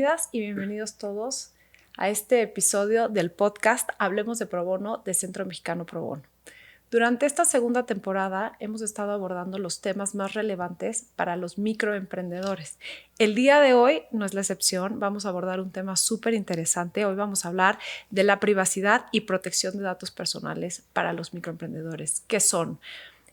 Bienvenidas y bienvenidos todos a este episodio del podcast Hablemos de Pro Bono de Centro Mexicano Pro Bono. Durante esta segunda temporada hemos estado abordando los temas más relevantes para los microemprendedores. El día de hoy no es la excepción, vamos a abordar un tema súper interesante. Hoy vamos a hablar de la privacidad y protección de datos personales para los microemprendedores. ¿Qué son?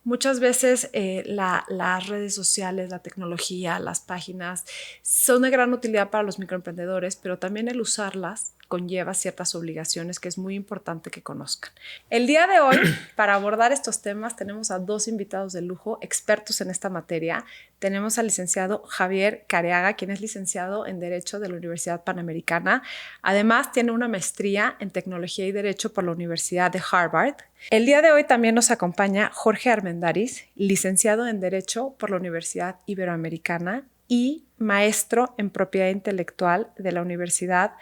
Muchas veces las redes sociales, la tecnología, las páginas son de gran utilidad para los microemprendedores, pero también el usarlas conlleva ciertas obligaciones que es muy importante que conozcan. El día de hoy, para abordar estos temas, tenemos a dos invitados de lujo, expertos en esta materia. Tenemos al licenciado Javier Careaga, quien es licenciado en Derecho de la Universidad Panamericana. Además, tiene una maestría en Tecnología y Derecho por la Universidad de Harvard. El día de hoy también nos acompaña Jorge Armendáriz, licenciado en Derecho por la Universidad Iberoamericana y maestro en Propiedad Intelectual de la Universidad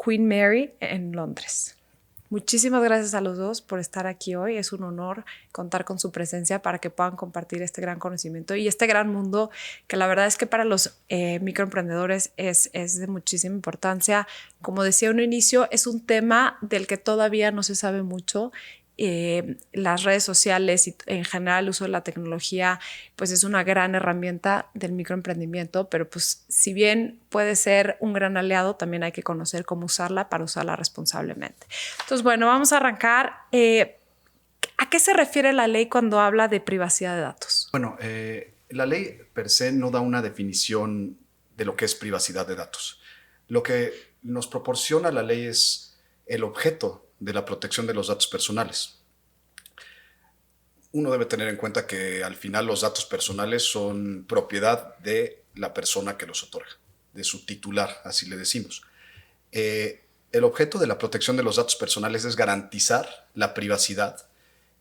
Queen Mary en Londres. Muchísimas gracias a los dos por estar aquí hoy. Es un honor contar con su presencia para que puedan compartir este gran conocimiento y este gran mundo que la verdad es que para los microemprendedores es de muchísima importancia. Como decía en un inicio, es un tema del que todavía no se sabe mucho. Las redes sociales y en general el uso de la tecnología pues es una gran herramienta del microemprendimiento, pero pues si bien puede ser un gran aliado, también hay que conocer cómo usarla para usarla responsablemente. Entonces, bueno, vamos a arrancar. ¿A qué se refiere la ley cuando habla de privacidad de datos? Bueno, la ley per se no da una definición de lo que es privacidad de datos. Lo que nos proporciona la ley es el objeto de la protección de los datos personales. Uno debe tener en cuenta que al final los datos personales son propiedad de la persona que los otorga, de su titular, así le decimos. El objeto de la protección de los datos personales es garantizar la privacidad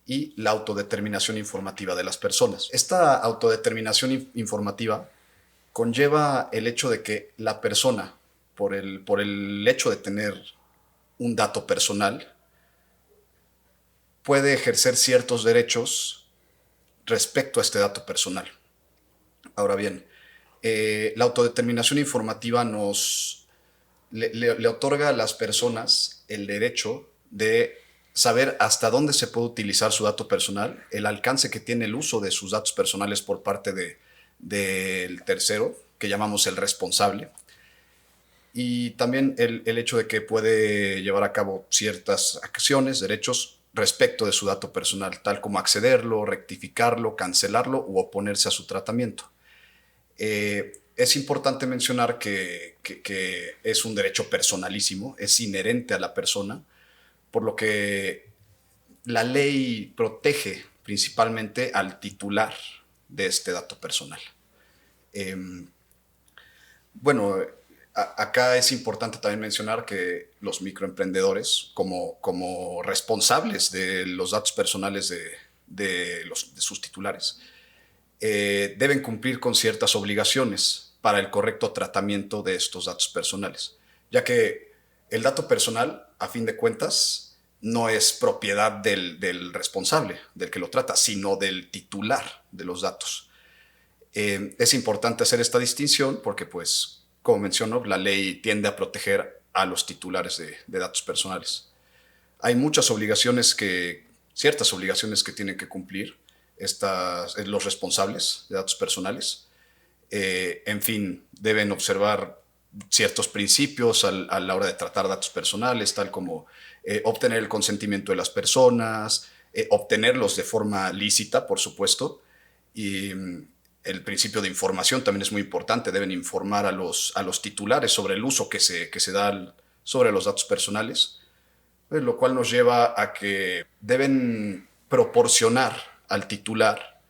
y la autodeterminación informativa de las personas. Esta autodeterminación informativa conlleva el hecho de que la persona, por el hecho de tener un dato personal, puede ejercer ciertos derechos respecto a este dato personal. Ahora bien, la autodeterminación informativa le otorga a las personas el derecho de saber hasta dónde se puede utilizar su dato personal, el alcance que tiene el uso de sus datos personales por parte del tercero, que llamamos el responsable, y también el hecho de que puede llevar a cabo ciertas acciones, derechos respecto de su dato personal, tal como accederlo, rectificarlo, cancelarlo u oponerse a su tratamiento. Es importante mencionar que es un derecho personalísimo, es inherente a la persona, por lo que la ley protege principalmente al titular de este dato personal. Bueno, acá es importante también mencionar que los microemprendedores, como responsables de los datos personales de sus titulares, deben cumplir con ciertas obligaciones para el correcto tratamiento de estos datos personales, ya que el dato personal, a fin de cuentas, no es propiedad del responsable, del que lo trata, sino del titular de los datos. Es importante hacer esta distinción porque, pues, como menciono, la ley tiende a proteger a los titulares de datos personales. Hay ciertas obligaciones que tienen que cumplir los responsables de datos personales. En fin, deben observar ciertos principios a la hora de tratar datos personales, tal como obtener el consentimiento de las personas, obtenerlos de forma lícita, por supuesto, y el principio de información también es muy importante. Deben informar a los titulares sobre el uso que se da sobre los datos personales, lo cual nos lleva a que deben proporcionar al titular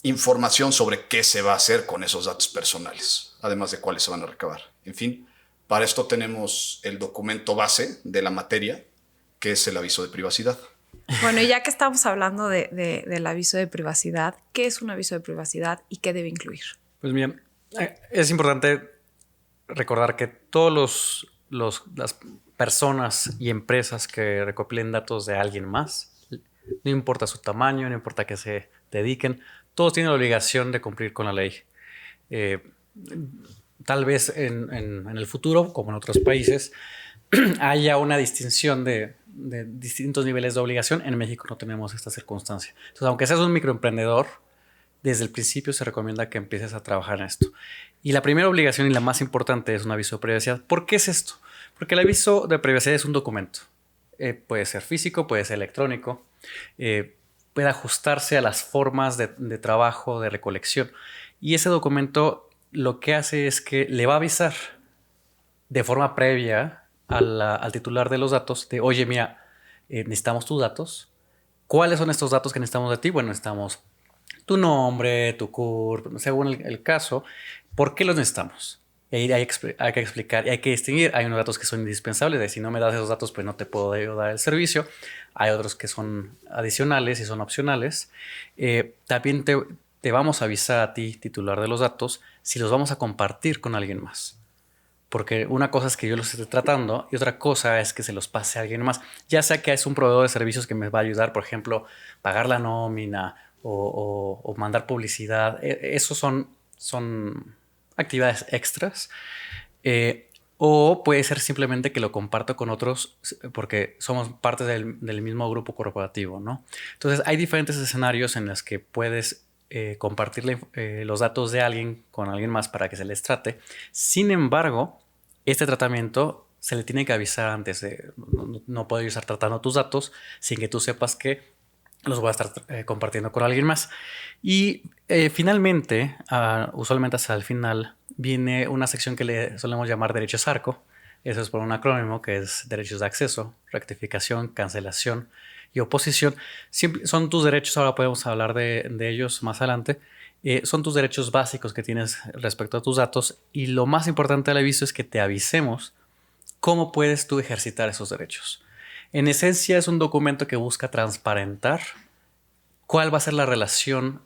información sobre qué se va a hacer con esos datos personales, además de cuáles se van a recabar. En fin, para esto tenemos el documento base de la materia, que es el aviso de privacidad. Bueno, ya que estamos hablando del aviso de privacidad, ¿qué es un aviso de privacidad y qué debe incluir? Pues mira, es importante recordar que todas las personas y empresas que recopilen datos de alguien más, no importa su tamaño, no importa que se dediquen, todos tienen la obligación de cumplir con la ley. tal vez en el futuro, como en otros países, haya una distinción de distintos niveles de obligación. En México no tenemos esta circunstancia. Entonces, aunque seas un microemprendedor, desde el principio se recomienda que empieces a trabajar en esto. Y la primera obligación y la más importante es un aviso de privacidad. ¿Por qué es esto? Porque el aviso de privacidad es un documento. Puede ser físico, puede ser electrónico, puede ajustarse a las formas de trabajo, de recolección. Y ese documento lo que hace es que le va a avisar de forma previa al titular de los datos de, oye, mira, necesitamos tus datos. ¿Cuáles son estos datos que necesitamos de ti? Bueno, necesitamos tu nombre, tu CURP, según el caso. ¿Por qué los necesitamos? Y ahí hay que explicar y hay que distinguir. Hay unos datos que son indispensables, de si no me das esos datos, pues no te puedo dar el servicio. Hay otros que son adicionales y son opcionales. También te vamos a avisar a ti, titular de los datos, si los vamos a compartir con alguien más. Porque una cosa es que yo los esté tratando y otra cosa es que se los pase a alguien más. Ya sea que es un proveedor de servicios que me va a ayudar, por ejemplo, pagar la nómina o mandar publicidad. Esos son actividades extras. O puede ser simplemente que lo comparto con otros porque somos parte del mismo grupo corporativo, ¿no? Entonces hay diferentes escenarios en los que puedes compartir los datos de alguien con alguien más para que se les trate. Sin embargo, este tratamiento se le tiene que avisar antes. No puedo estar tratando tus datos sin que tú sepas que los voy a estar compartiendo con alguien más. Y finalmente, usualmente hasta el final, viene una sección que le solemos llamar derechos ARCO. Eso es por un acrónimo que es derechos de acceso, rectificación, cancelación y oposición. Son tus derechos, ahora podemos hablar de ellos más adelante. Son tus derechos básicos que tienes respecto a tus datos, y lo más importante del aviso es que te avisemos cómo puedes tú ejercitar esos derechos. En esencia es un documento que busca transparentar cuál va a ser la relación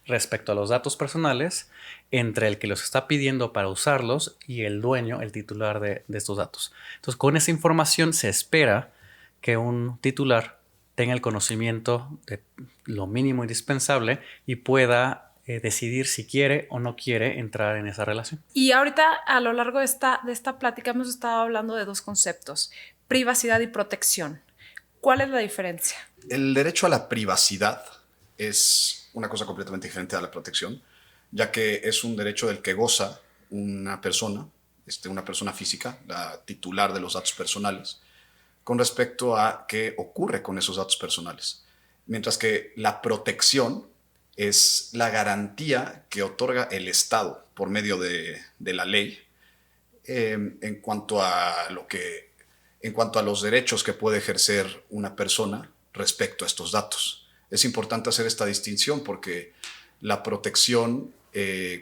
respecto a los datos personales entre el que los está pidiendo para usarlos y el dueño, el titular de estos datos. Entonces, con esa información se espera que un titular tenga el conocimiento de lo mínimo indispensable y pueda decidir si quiere o no quiere entrar en esa relación. Y ahorita, a lo largo de esta plática, hemos estado hablando de dos conceptos: privacidad y protección. ¿Cuál es la diferencia? El derecho a la privacidad es una cosa completamente diferente a la protección, ya que es un derecho del que goza una persona física, la titular de los datos personales, con respecto a qué ocurre con esos datos personales. Mientras que la protección es la garantía que otorga el Estado por medio de la ley en cuanto a los derechos que puede ejercer una persona respecto a estos datos. Es importante hacer esta distinción porque la protección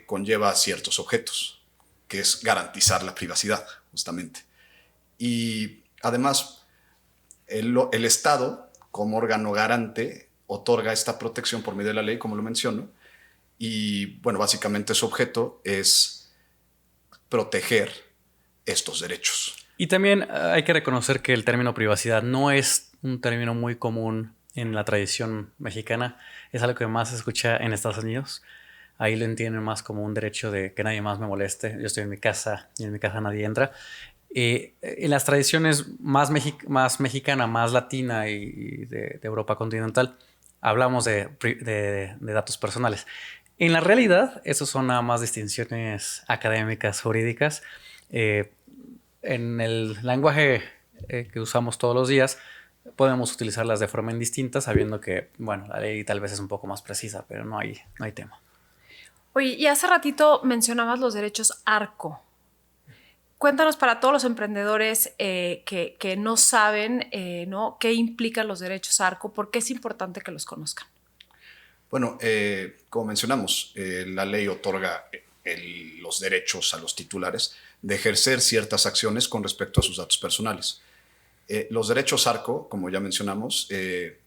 conlleva ciertos objetos, que es garantizar la privacidad, justamente. Y además, el Estado, como órgano garante, otorga esta protección por medio de la ley, como lo menciono, y bueno, básicamente su objeto es proteger estos derechos. Y también hay que reconocer que el término privacidad no es un término muy común en la tradición mexicana. Es algo que más se escucha en Estados Unidos. Ahí lo entienden más como un derecho de que nadie más me moleste. Yo estoy en mi casa y en mi casa nadie entra. En las tradiciones más mexicana, más latina y de Europa continental, hablamos de datos personales. En la realidad, esos son nada más distinciones académicas, jurídicas. En el lenguaje que usamos todos los días, podemos utilizarlas de forma indistinta, sabiendo que, bueno, la ley tal vez es un poco más precisa, pero no hay tema. Oye, y hace ratito mencionabas los derechos ARCO. Cuéntanos, para todos los emprendedores que no saben ¿no? qué implican los derechos ARCO, ¿por qué es importante que los conozcan? Bueno, como mencionamos, la ley otorga los derechos a los titulares de ejercer ciertas acciones con respecto a sus datos personales. Los derechos ARCO, como ya mencionamos,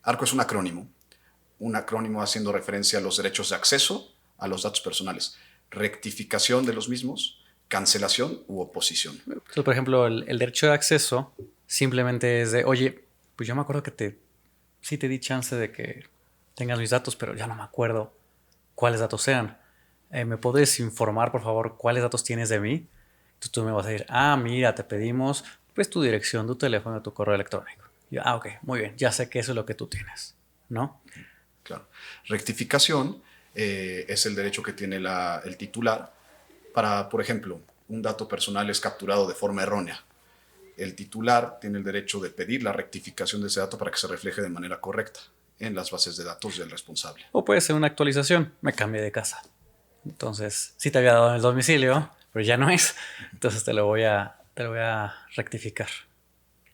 ARCO es un acrónimo haciendo referencia a los derechos de acceso a los datos personales, rectificación de los mismos, cancelación u oposición. Entonces, por ejemplo, el derecho de acceso simplemente es de, oye, pues yo me acuerdo que sí te di chance de que tengas mis datos, pero ya no me acuerdo cuáles datos sean. ¿Me puedes informar, por favor, cuáles datos tienes de mí? Entonces tú me vas a decir, mira, te pedimos pues tu dirección, tu teléfono, tu correo electrónico. Y yo, ok, muy bien, ya sé que eso es lo que tú tienes, ¿no? Claro. Rectificación es el derecho que tiene el titular para, por ejemplo, un dato personal es capturado de forma errónea. El titular tiene el derecho de pedir la rectificación de ese dato para que se refleje de manera correcta en las bases de datos del responsable. O puede ser una actualización, me cambié de casa. Entonces, sí te había dado el domicilio, pero ya no es. Entonces te lo voy a rectificar.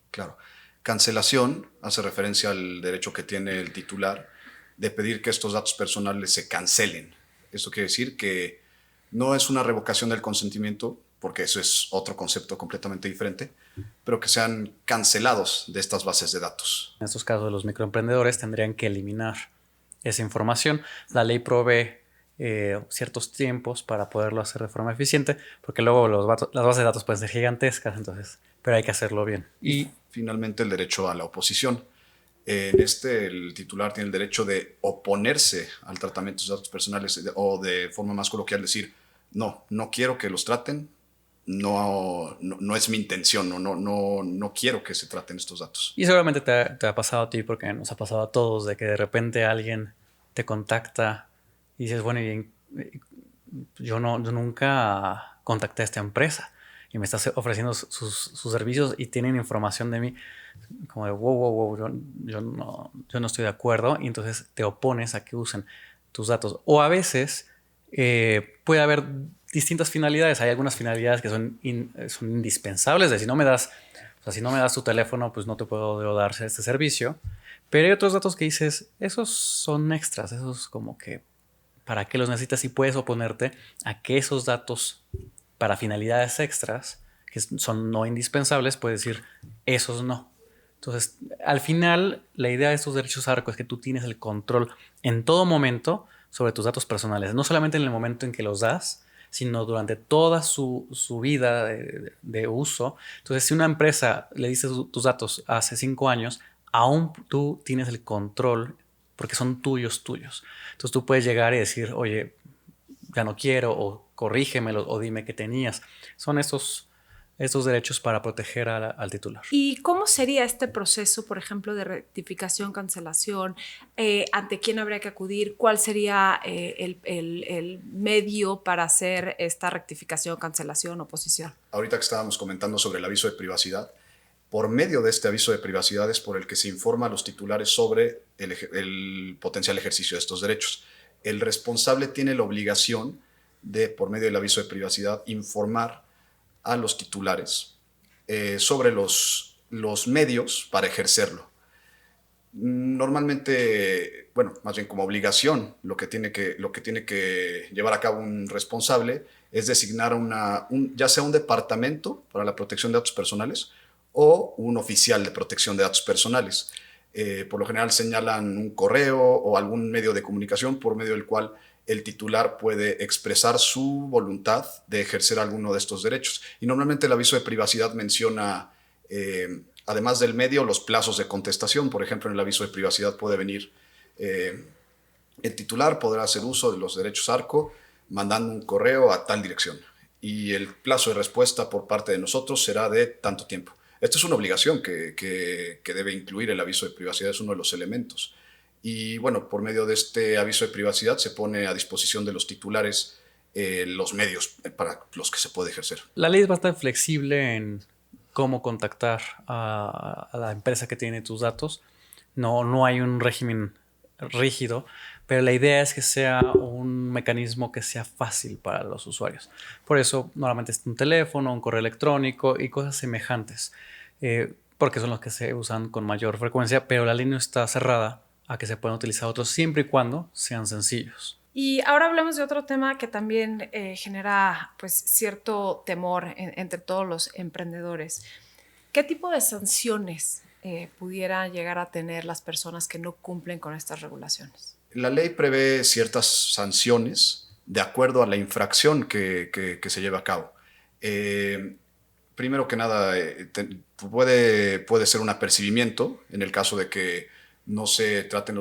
Claro. Cancelación hace referencia al derecho que tiene el titular de pedir que estos datos personales se cancelen. Esto quiere decir que no es una revocación del consentimiento, porque eso es otro concepto completamente diferente, pero que sean cancelados de estas bases de datos. En estos casos, los microemprendedores tendrían que eliminar esa información. La ley provee ciertos tiempos para poderlo hacer de forma eficiente, porque luego las bases de datos pueden ser gigantescas, entonces, pero hay que hacerlo bien. Y finalmente el derecho a la oposición. El titular tiene el derecho de oponerse al tratamiento de datos personales o de forma más coloquial decir, no quiero que los traten, no es mi intención, no quiero que se traten estos datos. Y seguramente te ha pasado a ti, porque nos ha pasado a todos, de que de repente alguien te contacta y dices, bueno, yo nunca contacté a esta empresa y me estás ofreciendo sus servicios y tienen información de mí. Como de, wow, yo no estoy de acuerdo, y entonces te opones a que usen tus datos. O a veces puede haber distintas finalidades. Hay algunas finalidades que son indispensables, de si no me das tu teléfono, pues no te puedo dar este servicio. Pero hay otros datos que dices, esos son extras, esos como que, ¿para qué los necesitas? Y puedes oponerte a que esos datos para finalidades extras, que son no indispensables, puedes decir, esos no. Entonces, al final, la idea de estos derechos ARCO es que tú tienes el control en todo momento sobre tus datos personales. No solamente en el momento en que los das, sino durante toda su vida de uso. Entonces, si una empresa le dice tus datos hace 5 años, aún tú tienes el control porque son tuyos. Entonces, tú puedes llegar y decir, oye, ya no quiero, o corrígemelo, o dime qué tenías. Son estos derechos para proteger al titular. ¿Y cómo sería este proceso, por ejemplo, de rectificación, cancelación? ¿Ante quién habría que acudir? ¿Cuál sería el medio para hacer esta rectificación, cancelación, oposición? Ahorita que estábamos comentando sobre el aviso de privacidad, por medio de este aviso de privacidad es por el que se informa a los titulares sobre el potencial ejercicio de estos derechos. El responsable tiene la obligación de, por medio del aviso de privacidad, informar a los titulares sobre los medios para ejercerlo. Normalmente, bueno, más bien como obligación, lo que tiene que llevar a cabo un responsable es designar ya sea un departamento para la protección de datos personales o un oficial de protección de datos personales. Por lo general señalan un correo o algún medio de comunicación por medio del cual el titular puede expresar su voluntad de ejercer alguno de estos derechos. Y normalmente el aviso de privacidad menciona, además del medio, los plazos de contestación. Por ejemplo, en el aviso de privacidad puede venir, el titular podrá hacer uso de los derechos ARCO mandando un correo a tal dirección. Y el plazo de respuesta por parte de nosotros será de tanto tiempo. Esto es una obligación que debe incluir el aviso de privacidad, es uno de los elementos. Y bueno, por medio de este aviso de privacidad se pone a disposición de los titulares los medios para los que se puede ejercer. La ley es bastante flexible en cómo contactar a la empresa que tiene tus datos. No hay un régimen rígido, pero la idea es que sea un mecanismo que sea fácil para los usuarios. Por eso normalmente es un teléfono, un correo electrónico y cosas semejantes, porque son los que se usan con mayor frecuencia, pero la ley no está cerrada a que se puedan utilizar otros siempre y cuando sean sencillos. Y ahora hablemos de otro tema que también genera pues, cierto temor entre todos los emprendedores. ¿Qué tipo de sanciones pudieran llegar a tener las personas que no cumplen con estas regulaciones? La ley prevé ciertas sanciones de acuerdo a la infracción que se lleva a cabo. Primero que nada, puede ser un apercibimiento en el caso de que no se traten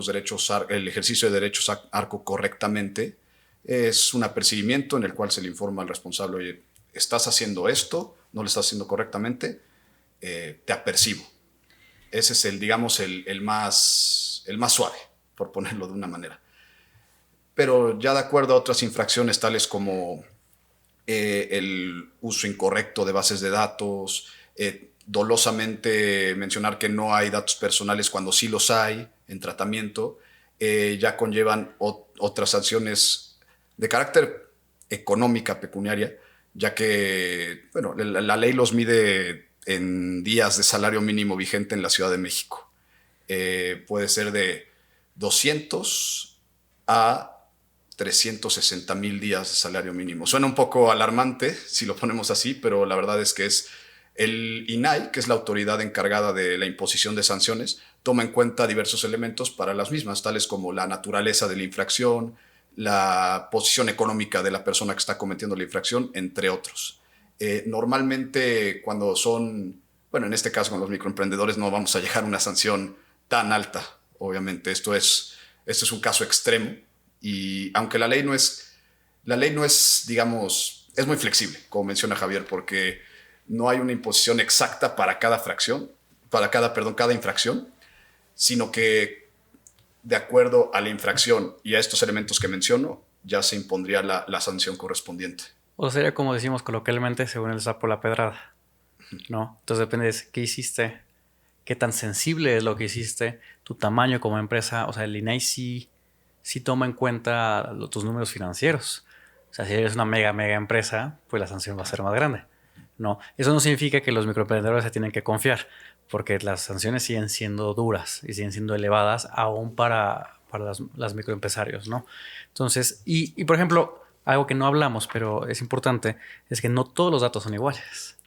el ejercicio de derechos ARCO correctamente. Es un apercibimiento en el cual se le informa al responsable, oye, estás haciendo esto, no lo estás haciendo correctamente, te apercibo. Ese es digamos, el más suave, por ponerlo de una manera. Pero ya de acuerdo a otras infracciones tales como el uso incorrecto de bases de datos, dolosamente mencionar que no hay datos personales cuando sí los hay en tratamiento, ya conllevan otras sanciones de carácter económica pecuniaria, ya que bueno, la ley los mide en días de salario mínimo vigente en la Ciudad de México. Puede ser de 200 a 360,000 días de salario mínimo. Suena un poco alarmante si lo ponemos así, pero la verdad es que es el INAI, que es la autoridad encargada de la imposición de sanciones, toma en cuenta diversos elementos para las mismas, tales como la naturaleza de la infracción, la posición económica de la persona que está cometiendo la infracción, entre otros. Normalmente cuando son, bueno, en este caso con los microemprendedores no vamos a llegar a una sanción tan alta, obviamente. Esto es un caso extremo y aunque la ley no es, digamos, es muy flexible, como menciona Javier, porque no hay una imposición exacta para cada infracción, sino que de acuerdo a la infracción y a estos elementos que menciono, ya se impondría la sanción correspondiente. O sería como decimos coloquialmente, según el sapo la pedrada, ¿no? Entonces depende de qué hiciste, qué tan sensible es lo que hiciste, tu tamaño como empresa. O sea, el INAI sí toma en cuenta tus números financieros. O sea, si eres una mega empresa, pues la sanción va a ser más grande. No, eso no significa que los microemprendedores se tienen que confiar, porque las sanciones siguen siendo duras y siguen siendo elevadas aún para las microempresarios, ¿no? Entonces, y por ejemplo, algo que no hablamos, pero es importante, es que no todos los datos son iguales.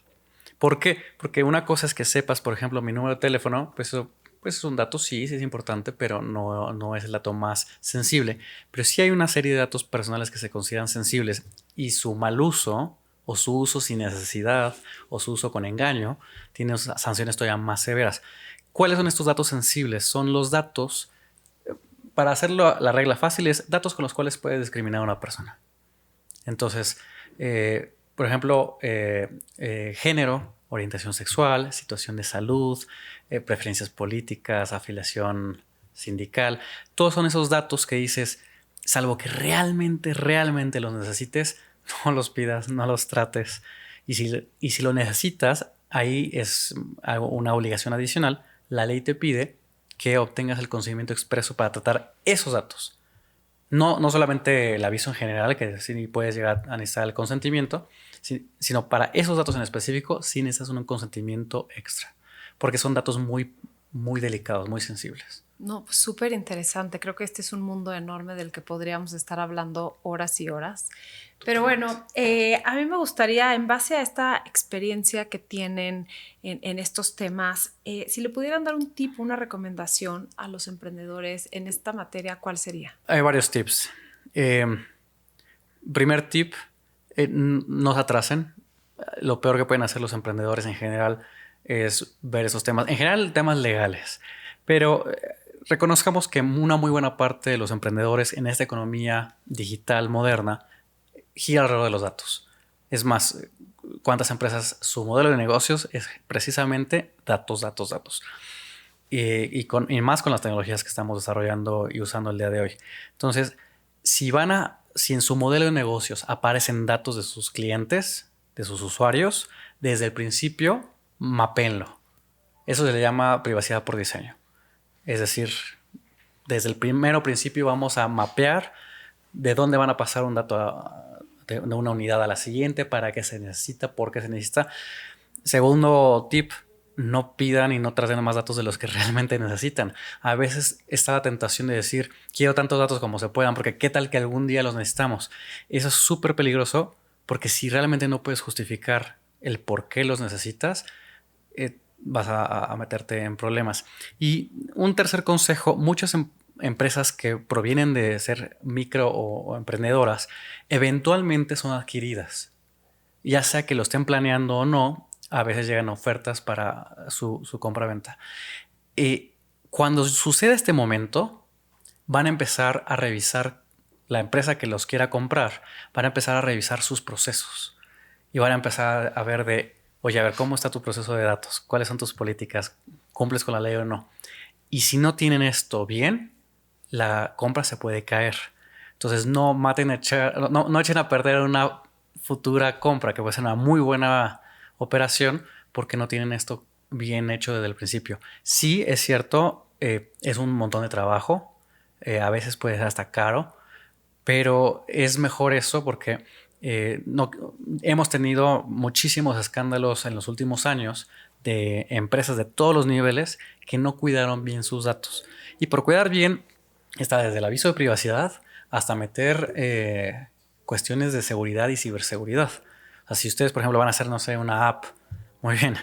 ¿Por qué? Porque una cosa es que sepas, por ejemplo, mi número de teléfono, pues eso pues es un dato, sí es importante, pero no es el dato más sensible. Pero sí hay una serie de datos personales que se consideran sensibles y su mal uso o su uso sin necesidad o su uso con engaño tiene sanciones todavía más severas. ¿Cuáles son estos datos sensibles? Son los datos, para hacerlo la regla fácil, es datos con los cuales puedes discriminar a una persona. Entonces, por ejemplo, género, orientación sexual, situación de salud, preferencias políticas, afiliación sindical. Todos son esos datos que dices, salvo que realmente los necesites, no los pidas, no los trates. Y si lo necesitas, ahí es una obligación adicional. La ley te pide que obtengas el consentimiento expreso para tratar esos datos. No solamente el aviso en general, que sí puedes llegar a necesitar el consentimiento, sino para esos datos en específico sí necesitas un consentimiento extra, porque son datos muy, muy delicados, muy sensibles. No, pues súper interesante. Creo que este es un mundo enorme del que podríamos estar hablando horas y horas. Pero bueno, a mí me gustaría, en base a esta experiencia que tienen en estos temas, si le pudieran dar un tip, una recomendación a los emprendedores en esta materia, ¿cuál sería? Hay varios tips. Primer tip, no se atrasen. Lo peor que pueden hacer los emprendedores en general es ver esos temas. En general, temas legales. Pero reconozcamos que una muy buena parte de los emprendedores en esta economía digital moderna gira alrededor de los datos. Es más, ¿cuántas empresas su modelo de negocios es precisamente datos? Y más con las tecnologías que estamos desarrollando y usando el día de hoy. Entonces, si en su modelo de negocios aparecen datos de sus clientes, de sus usuarios, desde el principio, mapéenlo. Eso se le llama privacidad por diseño. Es decir, desde el principio vamos a mapear de dónde van a pasar un dato de una unidad a la siguiente, para qué se necesita, por qué se necesita. Segundo tip, no pidan y no traten más datos de los que realmente necesitan. A veces está la tentación de decir, quiero tantos datos como se puedan, porque qué tal que algún día los necesitamos. Eso es súper peligroso, porque si realmente no puedes justificar el por qué los necesitas, vas a meterte en problemas. Y un tercer consejo, muchas empresas que provienen de ser micro o emprendedoras, eventualmente son adquiridas. Ya sea que lo estén planeando o no, a veces llegan ofertas para su compra-venta. Cuando sucede este momento, van a empezar a revisar, la empresa que los quiera comprar, van a empezar a revisar sus procesos. y van a empezar a ver oye, a ver, ¿cómo está tu proceso de datos? ¿Cuáles son tus políticas? ¿Cumples con la ley o no? Y si no tienen esto bien, la compra se puede caer. Entonces no echen a perder una futura compra, que puede ser una muy buena operación, porque no tienen esto bien hecho desde el principio. Sí, es cierto, es un montón de trabajo, a veces puede ser hasta caro, pero es mejor eso porque hemos tenido muchísimos escándalos en los últimos años de empresas de todos los niveles que no cuidaron bien sus datos. Y por cuidar bien está desde el aviso de privacidad hasta meter cuestiones de seguridad y ciberseguridad. O sea, si ustedes, por ejemplo, van a hacer, no sé, una app, muy bien,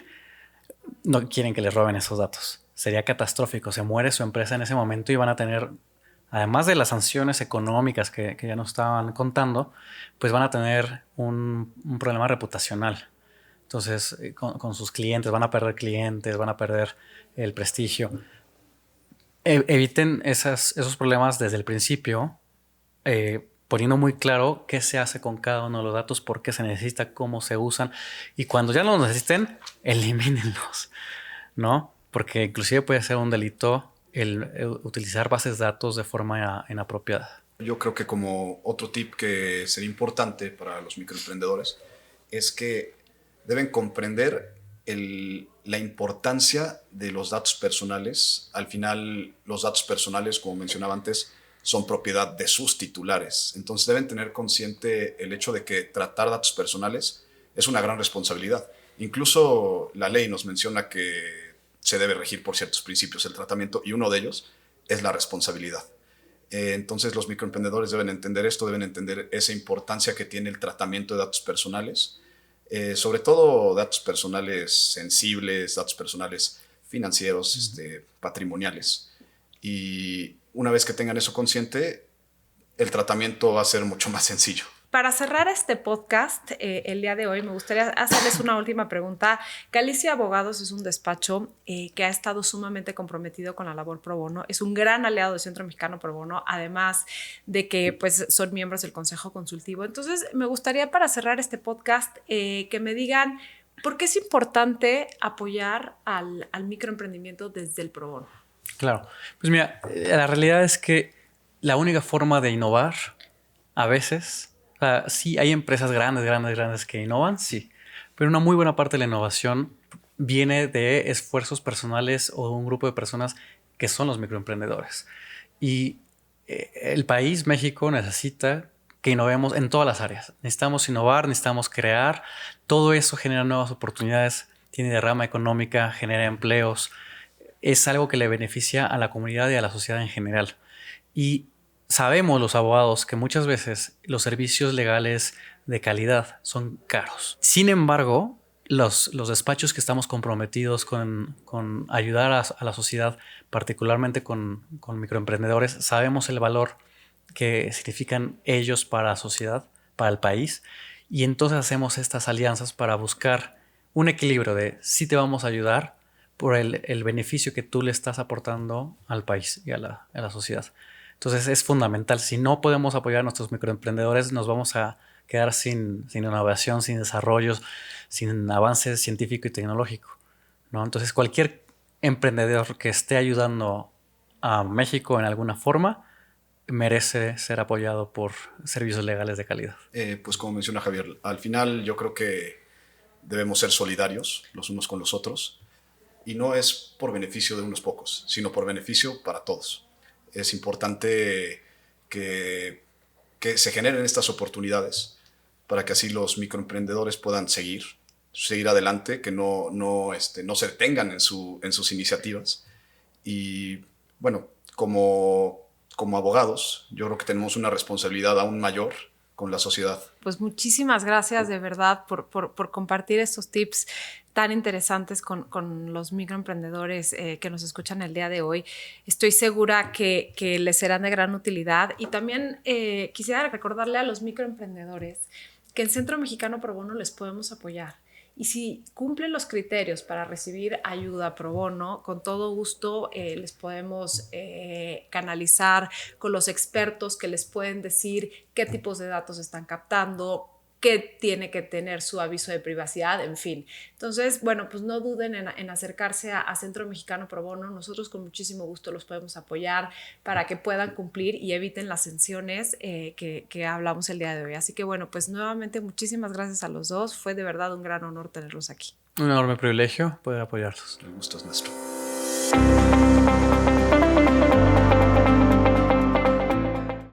no quieren que les roben esos datos. Sería catastrófico. Se muere su empresa en ese momento y van a tener, además de las sanciones económicas que ya nos estaban contando, pues van a tener un problema reputacional. Entonces, con sus clientes, van a perder el prestigio. Eviten esos problemas desde el principio, poniendo muy claro qué se hace con cada uno de los datos, por qué se necesita, cómo se usan. Y cuando ya no los necesiten, elimínenlos, ¿no? Porque inclusive puede ser un delito el utilizar bases de datos de forma inapropiada. Yo creo que como otro tip que sería importante para los microemprendedores es que deben comprender la importancia de los datos personales. Al final, los datos personales, como mencionaba antes, son propiedad de sus titulares. Entonces deben tener consciente el hecho de que tratar datos personales es una gran responsabilidad. Incluso la ley nos menciona que se debe regir por ciertos principios el tratamiento y uno de ellos es la responsabilidad. Entonces los microemprendedores deben entender esto, deben entender esa importancia que tiene el tratamiento de datos personales, sobre todo datos personales sensibles, datos personales financieros, patrimoniales. Y una vez que tengan eso consciente, el tratamiento va a ser mucho más sencillo. Para cerrar este podcast, el día de hoy, me gustaría hacerles una última pregunta. Galicia Abogados es un despacho que ha estado sumamente comprometido con la labor pro bono. Es un gran aliado del Centro Mexicano Pro Bono, además de que pues, son miembros del Consejo Consultivo. Entonces, me gustaría para cerrar este podcast que me digan por qué es importante apoyar al microemprendimiento desde el pro bono. Claro. Pues mira, la realidad es que la única forma de innovar, a veces, sí hay empresas grandes que innovan, sí, pero una muy buena parte de la innovación viene de esfuerzos personales o de un grupo de personas que son los microemprendedores. Y el país, México, necesita que innovemos en todas las áreas. Necesitamos innovar, necesitamos crear. Todo eso genera nuevas oportunidades, tiene derrama económica, genera empleos. Es algo que le beneficia a la comunidad y a la sociedad en general. Y sabemos los abogados que muchas veces los servicios legales de calidad son caros. Sin embargo, los despachos que estamos comprometidos con ayudar a la sociedad, particularmente con microemprendedores, sabemos el valor que significan ellos para la sociedad, para el país, y entonces hacemos estas alianzas para buscar un equilibrio de si te vamos a ayudar por el beneficio que tú le estás aportando al país y a la sociedad. Entonces es fundamental. Si no podemos apoyar a nuestros microemprendedores, nos vamos a quedar sin innovación, sin desarrollos, sin avance científico y tecnológico, ¿no? Entonces cualquier emprendedor que esté ayudando a México en alguna forma merece ser apoyado por servicios legales de calidad. Pues como menciona Javier, al final yo creo que debemos ser solidarios los unos con los otros y no es por beneficio de unos pocos, sino por beneficio para todos. Es importante que se generen estas oportunidades para que así los microemprendedores puedan seguir adelante, que no se detengan en sus iniciativas. Y bueno, como abogados, yo creo que tenemos una responsabilidad aún mayor con la sociedad. Pues muchísimas gracias de verdad por compartir estos tips tan interesantes con los microemprendedores que nos escuchan el día de hoy. Estoy segura que les serán de gran utilidad y también quisiera recordarle a los microemprendedores que en Centro Mexicano Pro Bono les podemos apoyar. Y si cumplen los criterios para recibir ayuda pro bono, con todo gusto les podemos canalizar con los expertos que les pueden decir qué tipos de datos están captando, que tiene que tener su aviso de privacidad, en fin. Entonces, bueno, pues no duden en acercarse a Centro Mexicano Pro Bono. Nosotros con muchísimo gusto los podemos apoyar para que puedan cumplir y eviten las sanciones que hablamos el día de hoy. Así que bueno, pues nuevamente muchísimas gracias a los dos. Fue de verdad un gran honor tenerlos aquí. Un enorme privilegio poder apoyarlos. El gusto es nuestro.